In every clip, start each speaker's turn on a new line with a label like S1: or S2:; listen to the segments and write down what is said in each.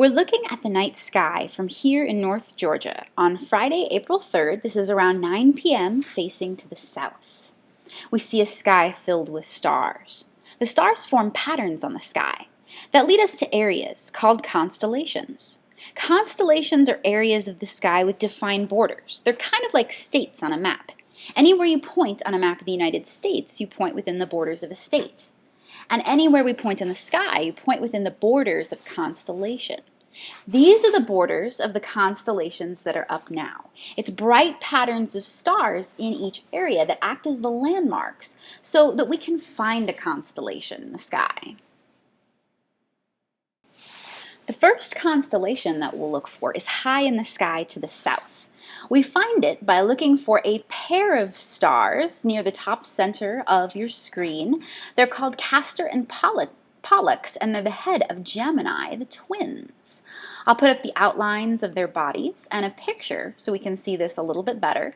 S1: We're looking at the night sky from here in North Georgia on Friday, April 3rd. This is around 9 p.m. facing to the south. We see a sky filled with stars. The stars form patterns on the sky that lead us to areas called constellations. Constellations are areas of the sky with defined borders. They're kind of like states on a map. Anywhere you point on a map of the United States, you point within the borders of a state. And anywhere we point in the sky, you point within the borders of constellation. These are the borders of the constellations that are up now. It's bright patterns of stars in each area that act as the landmarks so that we can find a constellation in the sky. The first constellation that we'll look for is high in the sky to the south. We find it by looking for a pair of stars near the top center of your screen. They're called Castor and Pollux, and they're the head of Gemini, the twins. I'll put up the outlines of their bodies and a picture so we can see this a little bit better.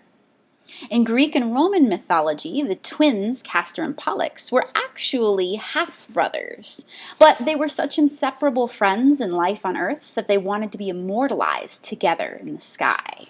S1: In Greek and Roman mythology, the twins, Castor and Pollux, were actually half-brothers, but they were such inseparable friends in life on Earth that they wanted to be immortalized together in the sky.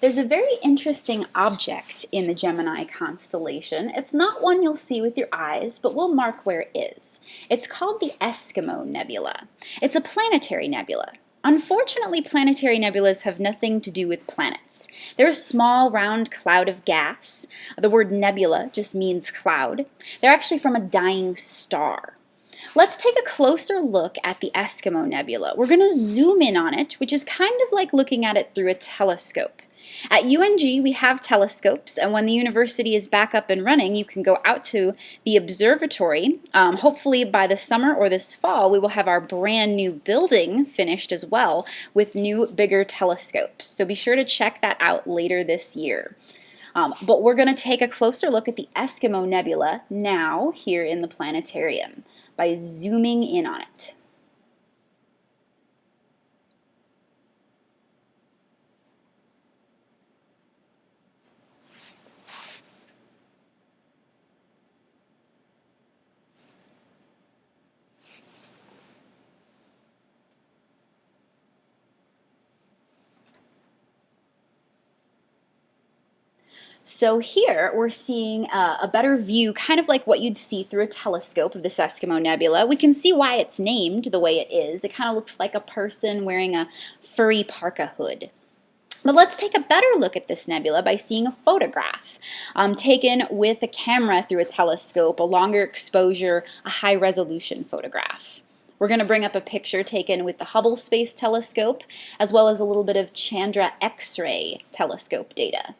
S1: There's a very interesting object in the Gemini constellation. It's not one you'll see with your eyes, but we'll mark where it is. It's called the Eskimo Nebula. It's a planetary nebula. Unfortunately, planetary nebulas have nothing to do with planets. They're a small, round cloud of gas. The word nebula just means cloud. They're actually from a dying star. Let's take a closer look at the Eskimo Nebula. We're going to zoom in on it, which is kind of like looking at it through a telescope. At UNG, we have telescopes, and when the university is back up and running, you can go out to the observatory. Hopefully by the summer or this fall, we will have our brand new building finished as well with new, bigger telescopes. So be sure to check that out later this year. But we're going to take a closer look at the Eskimo Nebula now here in the planetarium by zooming in on it. So here we're seeing a better view, kind of like what you'd see through a telescope of this Eskimo Nebula. We can see why it's named the way it is. It kind of looks like a person wearing a furry parka hood. But let's take a better look at this nebula by seeing a photograph taken with a camera through a telescope, a longer exposure, a high-resolution photograph. We're going to bring up a picture taken with the Hubble Space Telescope, as well as a little bit of Chandra X-ray telescope data.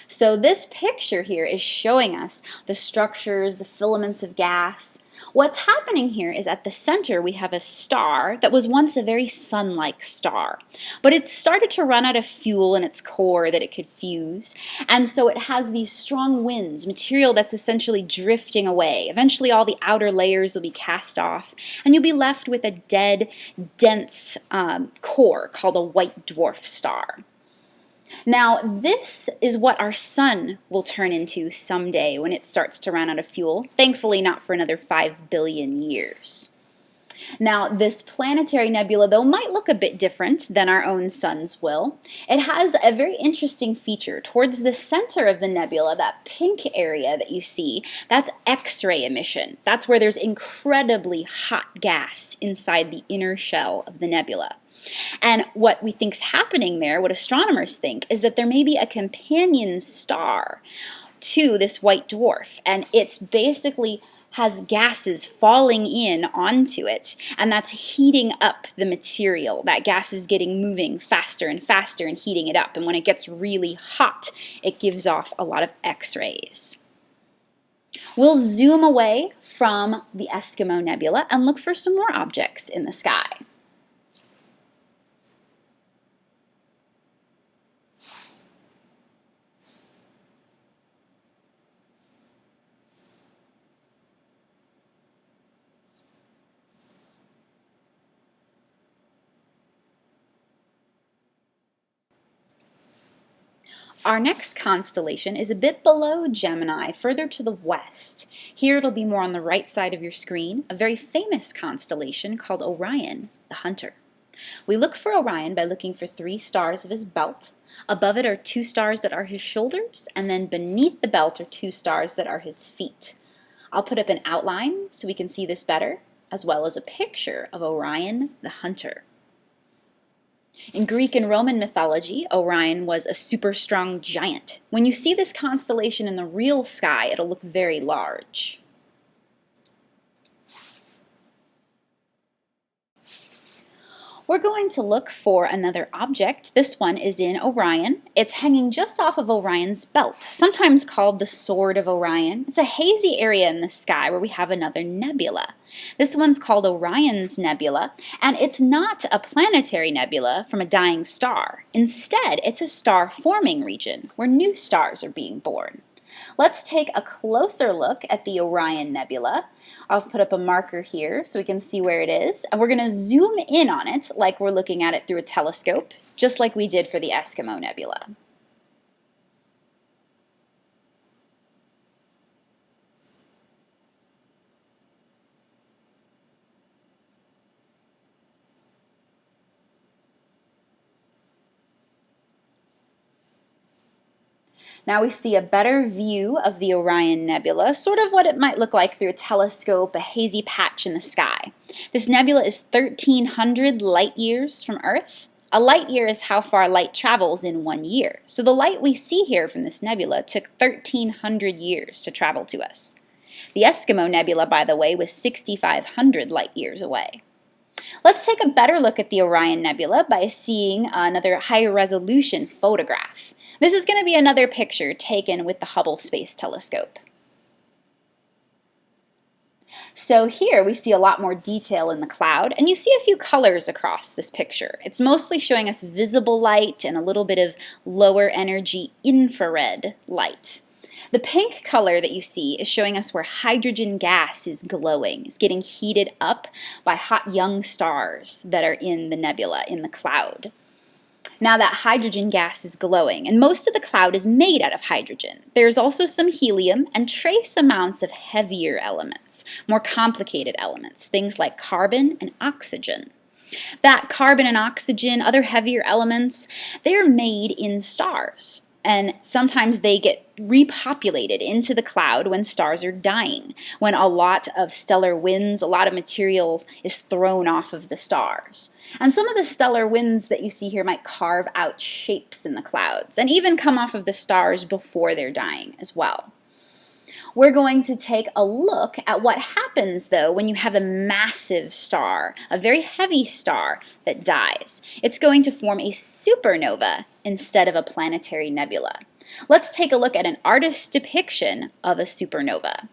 S1: So this picture here is showing us the structures, the filaments of gas. What's happening here is at the center we have a star that was once a very sun-like star, but it started to run out of fuel in its core that it could fuse, and so it has these strong winds, material that's essentially drifting away. Eventually all the outer layers will be cast off, and you'll be left with a dead, dense core called a white dwarf star. Now, this is what our sun will turn into someday when it starts to run out of fuel. Thankfully, not for another 5 billion years. Now, this planetary nebula, though, might look a bit different than our own suns will. It has a very interesting feature. Towards the center of the nebula, that pink area that you see, that's X-ray emission. That's where there's incredibly hot gas inside the inner shell of the nebula. And what we think's happening there, what astronomers think, is that there may be a companion star to this white dwarf, and it's basically has gases falling in onto it, and that's heating up the material. That gas is moving faster and faster and heating it up, and when it gets really hot, it gives off a lot of X-rays. We'll zoom away from the Eskimo Nebula and look for some more objects in the sky. Our next constellation is a bit below Gemini, further to the west. Here it'll be more on the right side of your screen, a very famous constellation called Orion the Hunter. We look for Orion by looking for 3 stars of his belt. Above it are 2 stars that are his shoulders, and then beneath the belt are 2 stars that are his feet. I'll put up an outline so we can see this better, as well as a picture of Orion the Hunter. In Greek and Roman mythology, Orion was a super strong giant. When you see this constellation in the real sky, it'll look very large. We're going to look for another object. This one is in Orion. It's hanging just off of Orion's belt, sometimes called the Sword of Orion. It's a hazy area in the sky where we have another nebula. This one's called Orion's Nebula, and it's not a planetary nebula from a dying star. Instead, it's a star-forming region where new stars are being born. Let's take a closer look at the Orion Nebula. I'll put up a marker here so we can see where it is, and we're going to zoom in on it like we're looking at it through a telescope, just like we did for the Eskimo Nebula. Now we see a better view of the Orion Nebula, sort of what it might look like through a telescope, a hazy patch in the sky. This nebula is 1,300 light years from Earth. A light year is how far light travels in 1 year. So the light we see here from this nebula took 1,300 years to travel to us. The Eskimo Nebula, by the way, was 6,500 light years away. Let's take a better look at the Orion Nebula by seeing another high-resolution photograph. This is going to be another picture taken with the Hubble Space Telescope. So here we see a lot more detail in the cloud, and you see a few colors across this picture. It's mostly showing us visible light and a little bit of lower energy infrared light. The pink color that you see is showing us where hydrogen gas is glowing. It's getting heated up by hot young stars that are in the nebula, in the cloud. Now that hydrogen gas is glowing, and most of the cloud is made out of hydrogen. There's also some helium and trace amounts of heavier elements, more complicated elements, things like carbon and oxygen. That carbon and oxygen, other heavier elements, they're made in stars. And sometimes they get repopulated into the cloud when stars are dying, when a lot of stellar winds, a lot of material is thrown off of the stars. And some of the stellar winds that you see here might carve out shapes in the clouds and even come off of the stars before they're dying as well. We're going to take a look at what happens, though, when you have a massive star, a very heavy star that dies. It's going to form a supernova instead of a planetary nebula. Let's take a look at an artist's depiction of a supernova.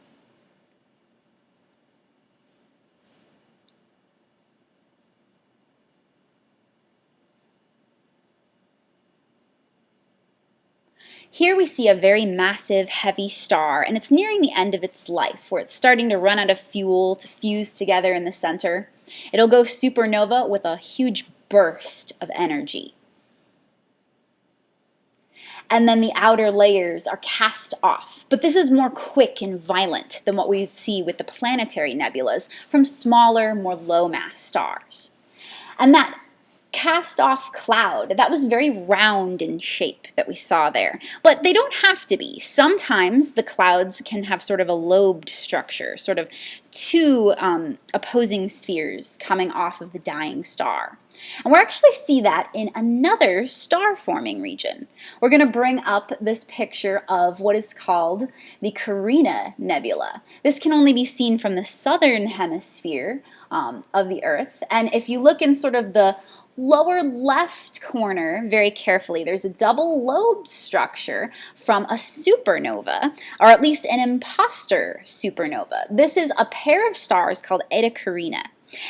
S1: Here we see a very massive, heavy star, and it's nearing the end of its life, where it's starting to run out of fuel to fuse together in the center. It'll go supernova with a huge burst of energy. And then the outer layers are cast off. But this is more quick and violent than what we see with the planetary nebulas from smaller, more low-mass stars. And that cast-off cloud, that was very round in shape that we saw there. But they don't have to be. Sometimes the clouds can have sort of a lobed structure, sort of 2 opposing spheres coming off of the dying star. And we'll actually see that in another star-forming region. We're going to bring up this picture of what is called the Carina Nebula. This can only be seen from the southern hemisphere of the Earth. And if you look in sort of the lower left corner very carefully, there's a double lobe structure from a supernova, or at least an imposter supernova. This is a pair of stars called Eta Carina.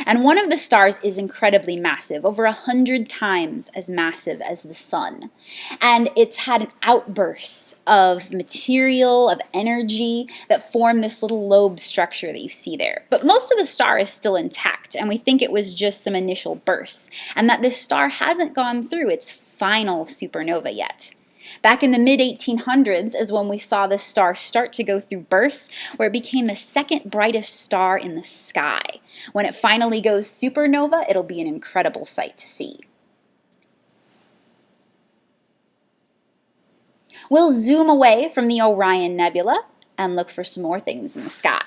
S1: And one of the stars is incredibly massive, over 100 times as massive as the sun. And it's had an outburst of material, of energy that form this little lobe structure that you see there. But most of the star is still intact, and we think it was just some initial bursts, and that this star hasn't gone through its final supernova yet. Back in the mid-1800s is when we saw this star start to go through bursts, where it became the second brightest star in the sky. When it finally goes supernova, it'll be an incredible sight to see. We'll zoom away from the Orion Nebula and look for some more things in the sky.